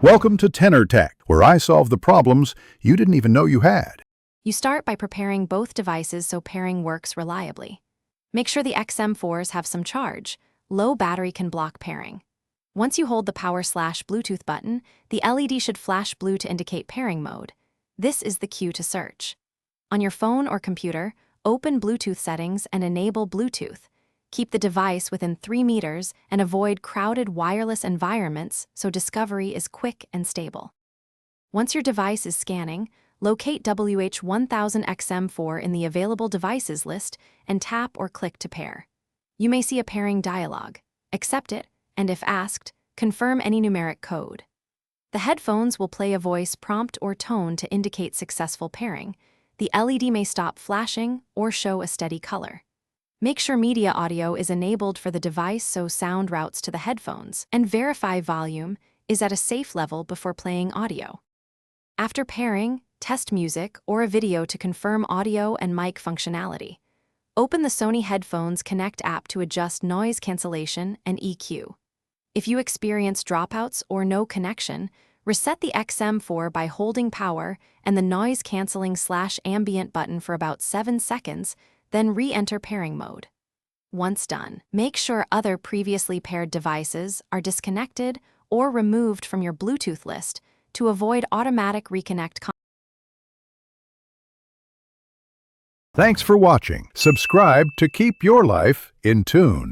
Welcome to Tenor Tech, where I solve the problems you didn't even know you had. You start by preparing both devices so pairing works reliably. Make sure the XM4s have some charge. Low battery can block pairing. Once you hold the power/Bluetooth button, the LED should flash blue to indicate pairing mode. This is the cue to search. On your phone or computer, open Bluetooth settings and enable Bluetooth. Keep the device within 3 meters and avoid crowded wireless environments so discovery is quick and stable. Once your device is scanning, locate WH1000XM4 in the available devices list and tap or click to pair. You may see a pairing dialog. Accept it, and if asked, confirm any numeric code. The headphones will play a voice prompt or tone to indicate successful pairing. The LED may stop flashing or show a steady color. Make sure media audio is enabled for the device so sound routes to the headphones, and verify volume is at a safe level before playing audio. After pairing, test music or a video to confirm audio and mic functionality. Open the Sony Headphones Connect app to adjust noise cancellation and EQ. If you experience dropouts or no connection, reset the XM4 by holding power and the noise cancelling/ambient button for about 7 seconds, then re-enter pairing mode. Once done, make sure other previously paired devices are disconnected or removed from your Bluetooth list to avoid automatic reconnect. Thanks for watching. Subscribe to keep your life in tune.